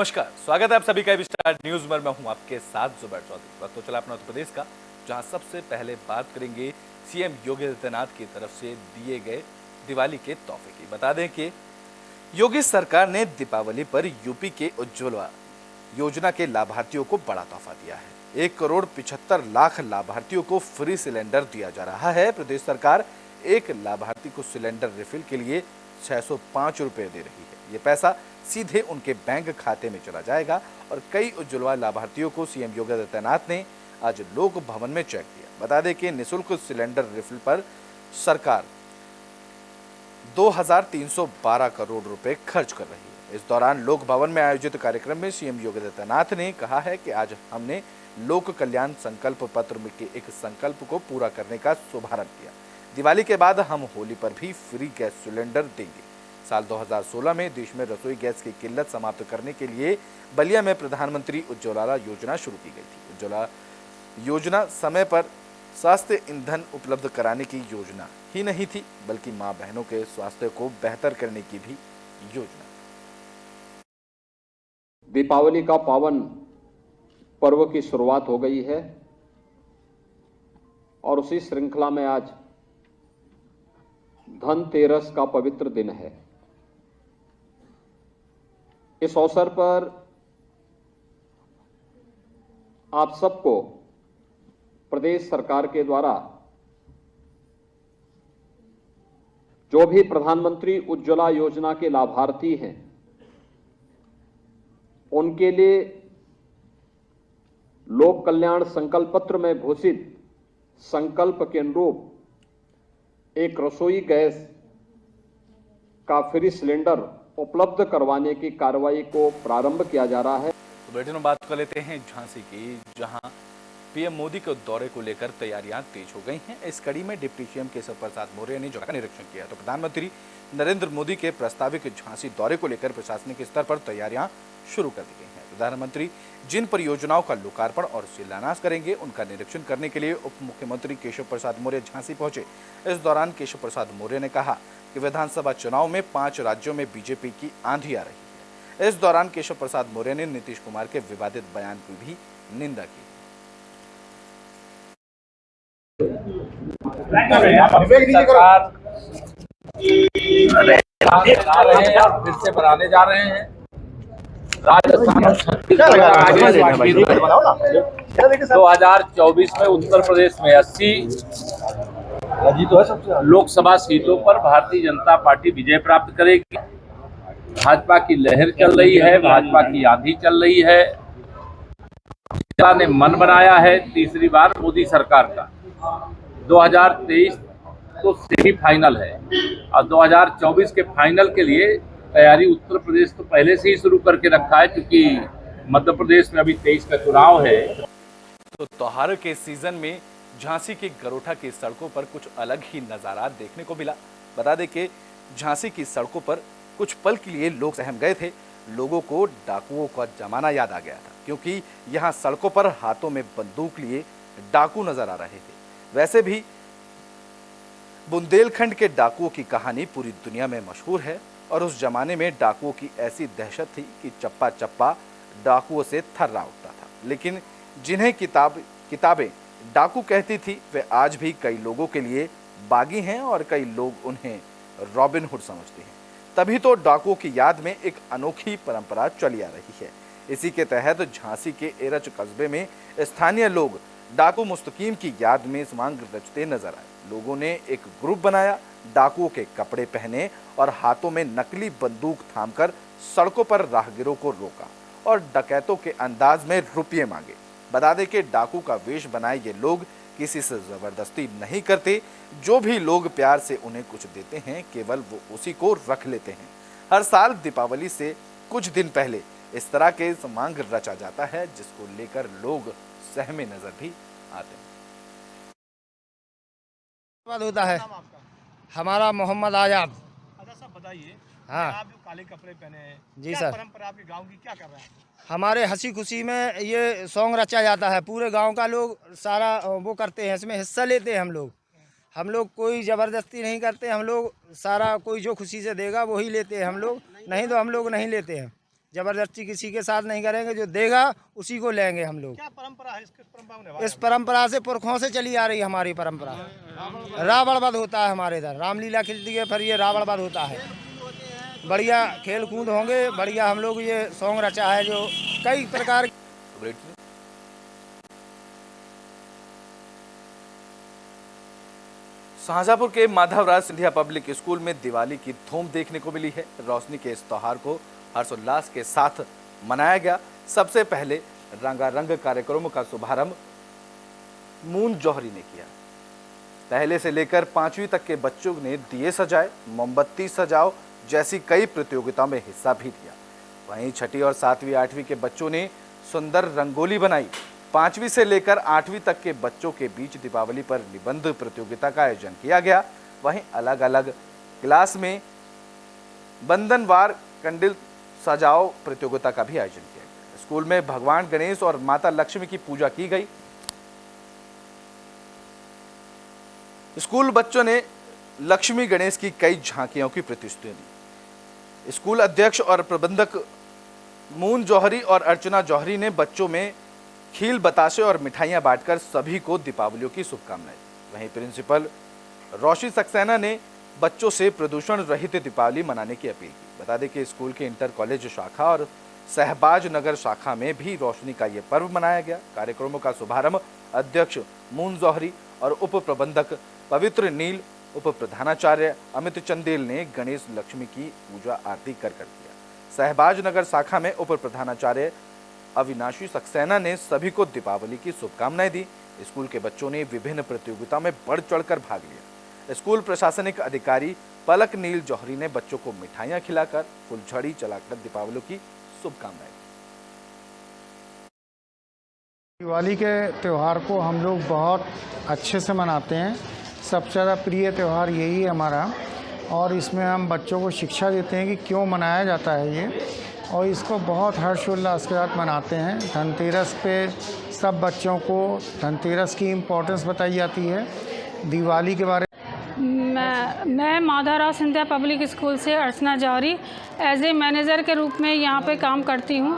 नमस्कार, स्वागत है आप सभी का स्टार न्यूज में। मैं हूं आपके साथ जुबैर चौधरी। वक्त तो चला अपना उत्तर प्रदेश का, जहां सबसे पहले बात करेंगे सीएम योगी आदित्यनाथ की तरफ से दिए गए दिवाली के तोहफे की। बता दें कि योगी सरकार ने दीपावली पर यूपी के उज्ज्वला योजना के लाभार्थियों को बड़ा तोहफा दिया है। 1,75,00,000 लाभार्थियों को फ्री सिलेंडर दिया जा रहा है। प्रदेश सरकार एक लाभार्थी को सिलेंडर रिफिल के लिए 605 रुपए दे रही है। ये पैसा सीधे उनके बैंक खाते में चला जाएगा। और कई उज्ज्वला लाभार्थियों को सीएम योगी आदित्यनाथ ने आज लोक भवन में चेक दिया। बता दें कि निःशुल्क सिलेंडर रिफिल पर सरकार 2,312 करोड़ रुपए खर्च कर रही है। इस दौरान लोक भवन में आयोजित कार्यक्रम में सीएम योगी आदित्यनाथ ने कहा है कि आज हमने लोक कल्याण संकल्प पत्र के एक संकल्प को पूरा करने का शुभारंभ किया। दिवाली के बाद हम होली पर भी फ्री गैस सिलेंडर देंगे। साल 2016 में देश में रसोई गैस की किल्लत समाप्त करने के लिए बलिया में प्रधानमंत्री उज्ज्वला योजना शुरू की गई थी। उज्ज्वला योजना समय पर स्वास्थ्य ईंधन उपलब्ध कराने की योजना ही नहीं थी, बल्कि मां बहनों के स्वास्थ्य को बेहतर करने की भी योजना। दीपावली का पावन पर्व की शुरुआत हो गई है और उसी श्रृंखला में आज धनतेरस का पवित्र दिन है। इस अवसर पर आप सबको प्रदेश सरकार के द्वारा जो भी प्रधानमंत्री उज्ज्वला योजना के लाभार्थी हैं, उनके लिए लोक कल्याण संकल्प पत्र में घोषित संकल्प के अनुरूप एक रसोई गैस का फ्री सिलेंडर उपलब्ध करवाने की कार्रवाई को प्रारंभ किया जा रहा है। तो बुलेटिन में बात कर लेते हैं झांसी की, जहां पीएम मोदी के दौरे को लेकर तैयारियां तेज हो गई हैं। इस कड़ी में डिप्टी सीएम केशव प्रसाद मौर्य ने जगह का निरीक्षण किया। तो प्रधानमंत्री नरेंद्र मोदी के प्रस्तावित झांसी दौरे को लेकर प्रशासनिक स्तर पर तैयारियां शुरू कर दी गई हैं। प्रधानमंत्री जिन परियोजनाओं का लोकार्पण और शिलान्यास करेंगे, उनका निरीक्षण करने के लिए उप मुख्यमंत्री केशव प्रसाद मौर्य झांसी पहुंचे। इस दौरान केशव प्रसाद मौर्य ने कहा कि विधानसभा चुनाव में 5 राज्यों में बीजेपी की आंधी आ रही है। इस दौरान केशव प्रसाद मौर्य ने नीतीश कुमार के विवादित बयान की भी निंदा की। सरकार फिर से बनाने जा रहे हैं। राजस्थान और छत्तीसगढ़ 2024 में उत्तर प्रदेश में 80 लोकसभा सीटों पर भारतीय जनता पार्टी विजय प्राप्त करेगी। भाजपा की लहर चल रही है, भाजपा की आंधी चल रही है। ने मन बनाया है तीसरी बार मोदी सरकार का। 2023 तो सेमीफाइनल है और 2024 के फाइनल के लिए तैयारी उत्तर प्रदेश तो पहले से ही शुरू करके रखा है, क्योंकि मध्य प्रदेश में अभी 23 का चुनाव है। तो त्योहार के सीजन में झांसी के गरोठा की सड़कों पर कुछ अलग ही नजारा देखने को मिला। बता दें कि झांसी की सड़कों पर कुछ पल के लिए लोग सहम गए थे। लोगों को डाकुओं का जमाना याद आ गया था, क्योंकि यहाँ सड़कों पर हाथों में बंदूक लिए डाकू नजर आ रहे थे। वैसे भी बुंदेलखंड के डाकुओं की कहानी पूरी दुनिया में मशहूर है और उस जमाने में डाकुओं की ऐसी दहशत थी कि चप्पा चप्पा डाकुओं से थर्रा उठता था। लेकिन जिन्हें किताबें डाकू कहती थी, वे आज भी कई लोगों के लिए बागी हैं और कई लोग उन्हें रॉबिन हुड समझते हैं। तभी तो डाकुओं की याद में एक अनोखी परंपरा चली आ रही है। इसी के तहत झांसी के एरच कस्बे में स्थानीय लोग डाकू मुस्तकीम की याद में समांग रचते नजर आए। लोगों ने एक ग्रुप बनाया, डाकुओं के कपड़े पहने और हाथों में नकली बंदूक थामकर सड़कों पर राहगीरों को रोका और डकैतों के अंदाज में रुपये मांगे। बता दें कि डाकू का वेश बनाए ये लोग किसी से जबरदस्ती नहीं करते। जो भी लोग प्यार से उन्हें कुछ देते हैं, केवल वो उसी को रख लेते हैं। हर साल दीपावली से कुछ दिन पहले इस तरह के समांग रचा जाता है, जिसको लेकर लोग सहमे नजर भी आते हैं। होता है हमारा मोहम्मद आजाद। अच्छा साहब बताइए, हाँ। आप जो काले कपड़े पहने हैं, जी क्या सर। परंपरा आपके गांव की क्या कर रहा है? हमारे हंसी खुशी में ये सॉन्ग रचा जाता है। पूरे गांव का लोग सारा वो करते हैं, इसमें हिस्सा लेते हैं। हम लोग कोई ज़बरदस्ती नहीं करते। हम लोग सारा कोई जो खुशी से देगा वही लेते हैं। हम लोग नहीं तो हम लोग नहीं लेते हैं। ज़बरदस्ती किसी के साथ नहीं करेंगे, जो देगा उसी को लेंगे हम लोग। क्या परंपरा है, इसके परंपरा को निभा इस परंपरा से पुरखों से चली आ रही है हमारी परंपरा। रावण वध होता है हमारे इधर, रामलीला खिलती है, फिर ये रावण वध होता है। बढ़िया खेल कूद होंगे, बढ़िया हम लोग ये सॉन्ग रचा है जो कई प्रकार। शाहजहांपुर के माधवराज सिंधिया पब्लिक स्कूल में दिवाली की धूम देखने को मिली है। रोशनी के इस त्योहार को हर्षोल्लास के साथ मनाया गया। सबसे पहले रंगारंग कार्यक्रमों का शुभारंभ मून जौहरी ने किया। पहले से लेकर 5वीं तक के बच्चों ने दिए सजाए, मोमबत्ती सजाओ जैसी कई प्रतियोगिताओं में हिस्सा भी लिया। वहीं 6ठी और 7वीं 8वीं के बच्चों ने सुंदर रंगोली बनाई। 5वीं से लेकर 8वीं तक के बच्चों के बीच दीपावली पर निबंध प्रतियोगिता का आयोजन किया गया। वहीं अलग अलग क्लास में बंधनवार कंडिल सजाओ प्रतियोगिता का भी आयोजन किया गया। स्कूल में भगवान गणेश और माता लक्ष्मी की पूजा की गई। स्कूल बच्चों ने लक्ष्मी गणेश की कई झांकियों की प्रस्तुतियां दी। स्कूल अध्यक्ष और प्रबंधक मून जौहरी और अर्चना जौहरी ने बच्चों में खील बताशे और मिठाइयां बांटकर सभी को दीपावली की शुभकामनाएं दी। वहीं प्रिंसिपल रोशी सक्सेना ने बच्चों से प्रदूषण रहित दीपावली मनाने की अपील की। बता दें कि स्कूल के इंटर कॉलेज शाखा और सहबाज नगर शाखा में भी रोशनी का ये पर्व मनाया गया। कार्यक्रमों का शुभारंभ अध्यक्ष मून जौहरी और उप प्रबंधक पवित्र नील, उप प्रधानाचार्य अमित चंदेल ने गणेश लक्ष्मी की पूजा आरती कर किया। सहबाज नगर शाखा में उप प्रधानाचार्य अविनाशी सक्सेना ने सभी को दीपावली की शुभकामनाएं दी। स्कूल के बच्चों ने विभिन्न प्रतियोगिताओं में बढ़ चढ़कर भाग लिया। स्कूल प्रशासनिक अधिकारी पलक नील जौहरी ने बच्चों को मिठाइयां खिलाकर फुलझड़ी चलाकर दीपावली की शुभकामनाएं दी। दिवाली के त्यौहार को हम लोग बहुत अच्छे से मनाते हैं। सबसे ज़्यादा प्रिय त्यौहार यही है हमारा, और इसमें हम बच्चों को शिक्षा देते हैं कि क्यों मनाया जाता है ये, और इसको बहुत हर्षोल्लास के साथ मनाते हैं। धनतेरस पे सब बच्चों को धनतेरस की इम्पोर्टेंस बताई जाती है। दिवाली के बारे मैं माधवराज सिंधिया पब्लिक स्कूल से अर्चना जौहरी एज ए मैनेजर के रूप में यहाँ पे काम करती हूँ।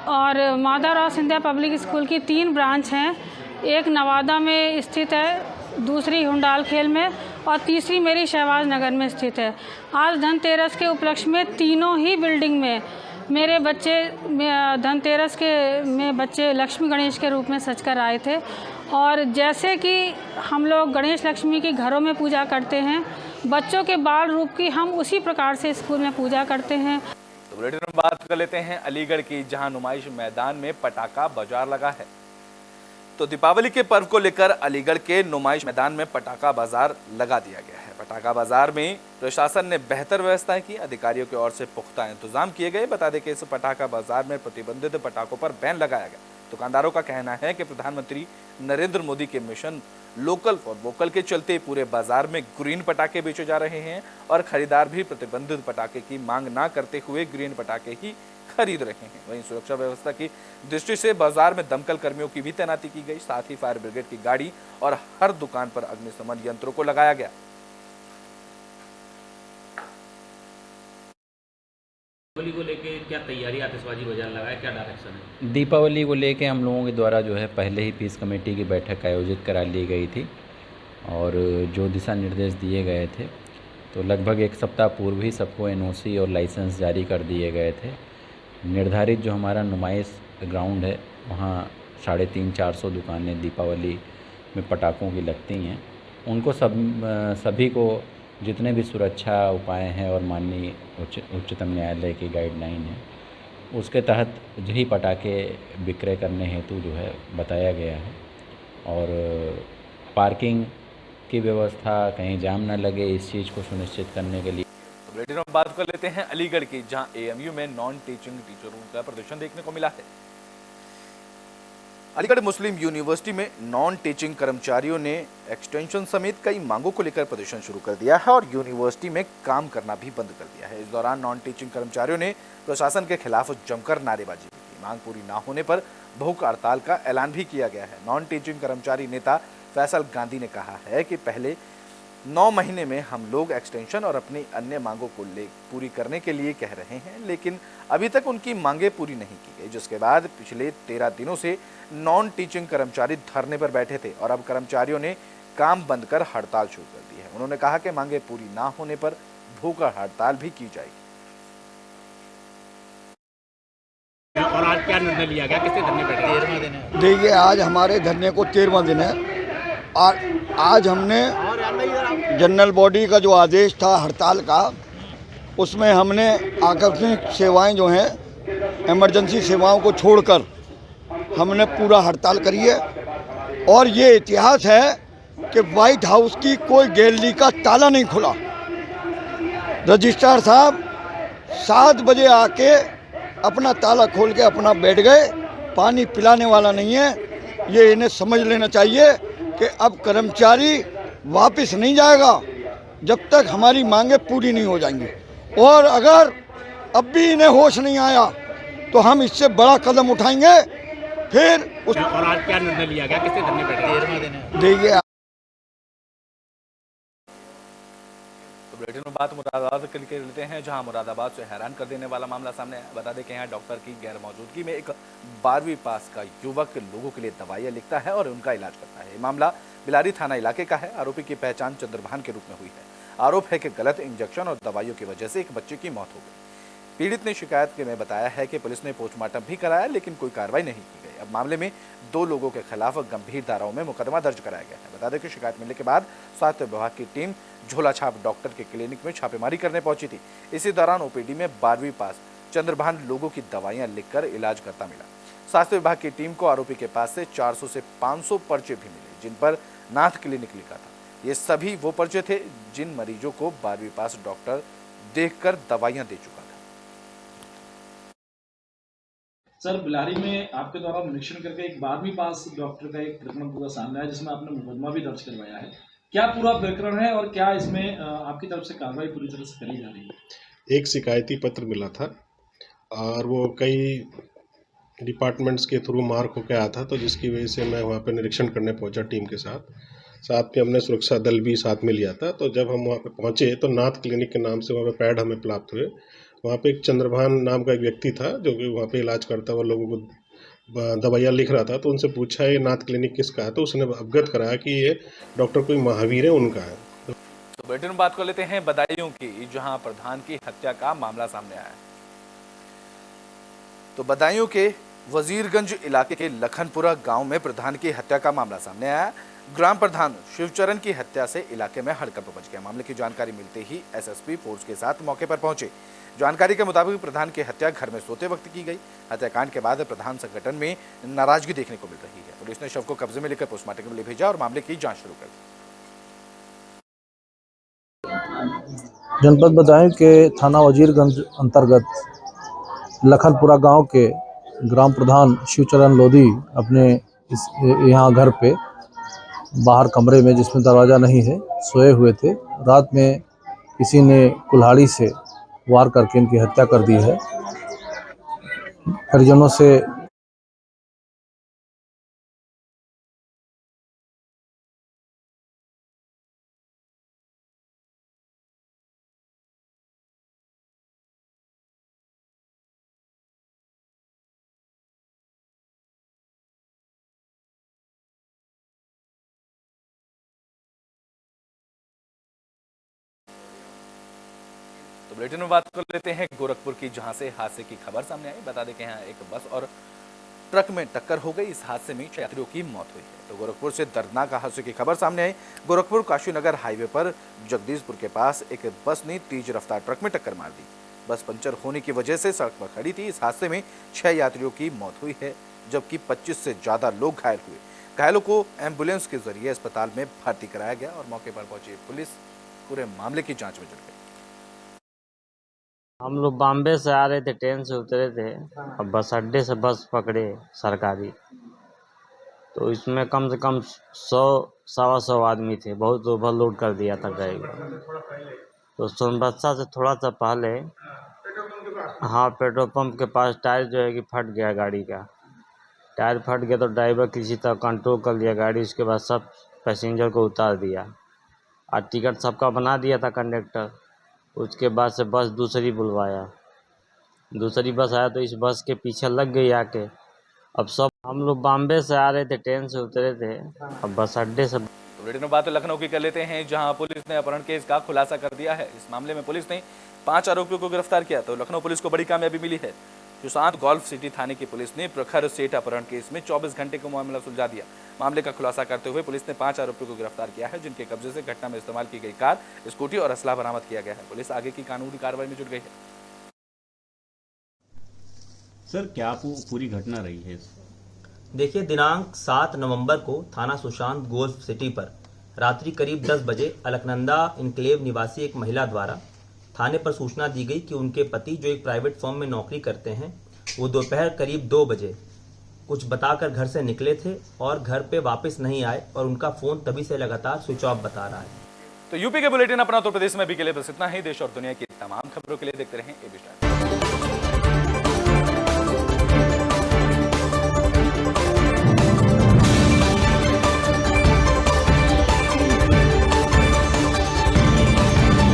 और माधवराज सिंधिया पब्लिक स्कूल की 3 ब्रांच हैं। एक नवादा में स्थित है, दूसरी हुंडाल खेल में, और तीसरी मेरी शहबाज नगर में स्थित है। आज धनतेरस के उपलक्ष्य में तीनों ही बिल्डिंग में मेरे बच्चे धनतेरस के में बच्चे लक्ष्मी गणेश के रूप में सजकर आए थे। और जैसे कि हम लोग गणेश लक्ष्मी की घरों में पूजा करते हैं, बच्चों के बाल रूप की हम उसी प्रकार से स्कूल में पूजा करते हैं। तो बुलेटिन में बात कर लेते हैं अलीगढ़ की, जहां नुमाइश मैदान में पटाखा बाजार लगा है। तो दीपावली के पर्व को लेकर अलीगढ़ के नुमाइश मैदान में पटाखा बाजार लगा दिया गया है। पटाखा बाजार में प्रशासन ने बेहतर व्यवस्थाएं की, अधिकारियों की ओर से पुख्ता इंतजाम किए गए। बता दें कि इस पटाखा बाजार में प्रतिबंधित पटाखों पर बैन लगाया गया। दुकानदारों का कहना है कि प्रधानमंत्री नरेंद्र मोदी के मिशन लोकल फॉर वोकल के चलते पूरे बाजार में ग्रीन पटाखे बेचे जा रहे हैं और खरीदार भी प्रतिबंधित पटाखे की मांग न करते हुए ग्रीन पटाखे ही खरीद रहे हैं। वहीं सुरक्षा व्यवस्था की दृष्टि से बाजार में दमकल कर्मियों की भी तैनाती की गई। साथ ही फायर ब्रिगेड की गाड़ी और हर दुकान पर अग्निशमन यंत्रों को लगाया गया। दीपावली को लेके क्या तैयारी, आतिशबाजी बाजार लगा है, क्या डायरेक्शन है? दीपावली को लेके हम लोगों के द्वारा जो है पहले ही पीस कमेटी की बैठक आयोजित करा ली गई थी और जो दिशा निर्देश दिए गए थे, तो लगभग 1 सप्ताह पूर्व ही सबको एनओसी और लाइसेंस जारी कर दिए गए थे। निर्धारित जो हमारा नुमाइश ग्राउंड है, वहाँ 350-400 दुकानें दीपावली में पटाखों की लगती हैं। उनको सभी को जितने भी सुरक्षा उपाय हैं और माननीय उच्चतम न्यायालय की गाइडलाइन है, उसके तहत यही पटाखे विक्रय करने हेतु जो है बताया गया है। और पार्किंग की व्यवस्था, कहीं जाम न लगे, इस चीज़ को सुनिश्चित करने के लिए। तो बुलेटिन में बात कर लेते हैं अलीगढ़ की, जहां एएमयू में नॉन टीचिंग टीचरों का प्रदर्शन देखने को मिला है। अलीगढ़ मुस्लिम यूनिवर्सिटी में नॉन टीचिंग कर्मचारियों ने एक्सटेंशन समेत कई मांगों को लेकर प्रदर्शन शुरू कर दिया है और यूनिवर्सिटी में काम करना भी बंद कर दिया है। इस दौरान नॉन टीचिंग कर्मचारियों ने प्रशासन के खिलाफ जमकर नारेबाजी की। मांग पूरी ना होने पर भूख हड़ताल का ऐलान भी किया गया है। नॉन टीचिंग कर्मचारी नेता फैसल गांधी ने कहा है कि पहले 9 महीने में हम लोग एक्सटेंशन और अपनी अन्य मांगों को पूरी करने के लिए कह रहे हैं, लेकिन अभी तक उनकी मांगें पूरी नहीं की गई, जिसके बाद पिछले 13 दिनों से नॉन टीचिंग कर्मचारी धरने पर बैठे थे और अब कर्मचारियों ने काम बंद कर हड़ताल शुरू कर दी है। उन्होंने कहा कि मांगें पूरी ना होने पर भूख हड़ताल भी की जाएगी। और आज क्या निर्णय लिया गया, किससे धरने बैठे? 13वां दिन है। देखिए, आज हमारे धरने को 13वां दिन है। आज हमने जनरल बॉडी का जो आदेश था हड़ताल का, उसमें हमने आकस्मिक सेवाएं जो हैं, इमरजेंसी सेवाओं को छोड़कर हमने पूरा हड़ताल करी है। और ये इतिहास है कि व्हाइट हाउस की कोई गैलरी का ताला नहीं खुला। रजिस्ट्रार साहब 7 बजे आके अपना ताला खोल के अपना बैठ गए। पानी पिलाने वाला नहीं है। ये इन्हें समझ लेना चाहिए कि अब कर्मचारी वापस नहीं जाएगा जब तक हमारी मांगें पूरी नहीं हो जाएंगी। और अगर अब भी इन्हें होश नहीं आया तो हम इससे बड़ा कदम उठाएंगे। फिर और आज क्या निर्णय लिया गया, किससे धरने बैठे? 13वां दिन है। देखिए, तो बुलेटिन में बात मुरादाबाद के लिए लेते हैं, जहां मुरादाबाद से हैरान कर देने वाला मामला सामने आया। बता दें कि यहाँ डॉक्टर की गैर मौजूदगी में एक 12वीं पास का युवक लोगों के लिए दवाइयाँ लिखता है और उनका इलाज करता है। ये मामला बिलारी थाना इलाके का है। आरोपी की पहचान चंद्रभान के रूप में हुई है। आरोप है कि गलत इंजेक्शन और दवाइयों की वजह से एक बच्चे की मौत हो गई। पीड़ित ने शिकायत में बताया है कि पुलिस ने पोस्टमार्टम भी कराया, लेकिन कोई कार्रवाई नहीं की गई। अब मामले में 2 लोगों के खिलाफ गंभीर धाराओं में मुकदमा दर्ज कराया गया है। बता दें कि शिकायत मिलने के बाद स्वास्थ्य विभाग की टीम झोला छाप डॉक्टर के क्लिनिक में छापेमारी करने पहुंची थी। इसी दौरान ओपीडी में 12वीं पास चंद्रभान लोगों की दवाइयां लिखकर इलाज करता मिला। स्वास्थ्य विभाग की टीम को आरोपी के पास से 400 से 500 पर्चे भी मिले, जिन पर नाथ क्लिनिक लिखा था। ये सभी वो पर्चे थे जिन मरीजों को 12वीं पास डॉक्टर देखकर दवाइयां दे चुका था। सर, बिलारी में आपके द्वारा निरीक्षण करके एक 12वीं पास डॉक्टर का एक प्रकरण पूरा सामने आया, जिसमें आपने मुकदमा भी दर्ज करवाया है। क्या पूरा प्रकरण है और क्या इसमें आपकी तरफ से कार्रवाई पूरी तरह से करी जा रही है? एक शिकायती पत्र मिला था और वो कई डिपार्टमेंट्स के थ्रू मार्क होकर आया था, तो जिसकी वजह से मैं वहाँ पर निरीक्षण करने पहुँचा टीम के साथ में हमने सुरक्षा दल भी साथ में लिया था। तो जब हम वहाँ पे पहुँचे तो नाथ क्लिनिक के नाम से वहाँ पे पैड हमें प्राप्त हुए। वहाँ पे एक चंद्रभान नाम का एक व्यक्ति था जो कि वहाँ पे इलाज करता हुआ लोगों को दवाइयाँ लिख रहा था। तो उनसे पूछा ये नाथ क्लिनिक किसका है, तो उसने अवगत कराया कि ये डॉक्टर कोई महावीर है, उनका है। तो बुलेटिन में बात कर लेते हैं बदायूं की, जहां प्रधान की हत्या का मामला सामने आया है। तो बदायूं के वजीरगंज इलाके के लखनपुरा गांव में प्रधान की हत्या का मामला सामने आया। ग्राम प्रधान शिवचरण की हत्या से इलाके में हड़कंप मच गया। मामले की जानकारी मिलते ही एसएसपी फोर्स के साथ मौके पर पहुंचे। जानकारी के मुताबिक प्रधान की हत्या घर में सोते वक्त की गई। हत्याकांड के बाद प्रधान संगठन में नाराजगी देखने को मिल रही है। पुलिस ने शव को कब्जे में लेकर पोस्टमार्टम के लिए भेजा और मामले की जांच शुरू कर दी। जनपद बदायूं के थाना वजीरगंज अंतर्गत लखनपुरा गांव के ग्राम प्रधान शिवचरण लोधी अपने इस यहाँ घर पे बाहर कमरे में, जिसमें दरवाज़ा नहीं है, सोए हुए थे। रात में किसी ने कुल्हाड़ी से वार करके इनकी हत्या कर दी है। परिजनों से तो बुलेटिन में बात कर लेते हैं गोरखपुर की, जहां से हादसे की खबर सामने आई। बता दें कि यहाँ एक बस और ट्रक में टक्कर हो गई। इस हादसे में 6 यात्रियों की मौत हुई है। तो गोरखपुर से दर्दनाक हादसे की खबर सामने आई। गोरखपुर काशीनगर हाईवे पर जगदीशपुर के पास एक बस ने तेज रफ्तार ट्रक में टक्कर मार दी। बस पंचर होने की वजह से सड़क पर खड़ी थी। इस हादसे में 6 यात्रियों की मौत हुई है, जबकि 25 से ज्यादा लोग घायल हुए। घायलों को एम्बुलेंस के जरिए अस्पताल में भर्ती कराया गया और मौके पर पहुंची पुलिस पूरे मामले की जांच में जुट गई। हम लोग बॉम्बे से आ रहे थे, ट्रेन से उतरे थे और बस अड्डे से बस पकड़े सरकारी। तो इसमें कम से कम 100-125 आदमी थे। बहुत ओवरलोड कर दिया था ड्राइवर। तो सोनबरसा से थोड़ा सा पहले, हाँ, पेट्रोल पंप के पास टायर जो है कि फट गया गाड़ी का। टायर फट गया तो ड्राइवर किसी तरह कंट्रोल कर लिया गाड़ी। उसके बाद सब पैसेंजर को उतार दिया। और टिकट सबका बना दिया था कंडक्टर। उसके बाद से बस दूसरी बुलवाया, दूसरी बस आया तो इस बस के पीछे लग गई आके। अब सब हम लोग बॉम्बे से आ रहे थे, ट्रेन से उतरे थे, अब बस अड्डे से। तो रेडियो बात लखनऊ की कर लेते हैं, जहां पुलिस ने अपहरण केस का खुलासा कर दिया है। इस मामले में पुलिस ने 5 आरोपियों को गिरफ्तार किया। तो लखनऊ पुलिस को बड़ी कामयाबी मिली है। सुशांत गोल्फ सिटी थाने की पुलिस ने प्रखर सेठ अपहरण केस में 24 घंटे को मामला सुलझा दिया। मामले का खुलासा करते हुए पुलिस ने 5 आरोपियों को गिरफ्तार किया है, जिनके कब्जे से घटना में इस्तेमाल की गई कार, स्कूटी और असला बरामद किया गया है। पुलिस आगे की कानूनी कार्रवाई में जुट गई है। सर क्या पूरी घटना रही है? देखिए, दिनांक 7 नवंबर को थाना सुशांत गोल्फ सिटी पर रात्रि करीब 10 बजे अलकनंदा इनक्लेव निवासी एक महिला द्वारा थाने पर सूचना दी गई कि उनके पति, जो एक प्राइवेट फर्म में नौकरी करते हैं, वो दोपहर करीब 2 बजे कुछ बताकर घर से निकले थे और घर पे वापस नहीं आए और उनका फोन तभी से लगातार स्विच ऑफ बता रहा है। तो यूपी के बुलेटिन अपना उत्तर प्रदेश में भी के लिए बस इतना ही। देश और दुनिया की तमाम खबरों के लिए देखते रहें एबी स्टार।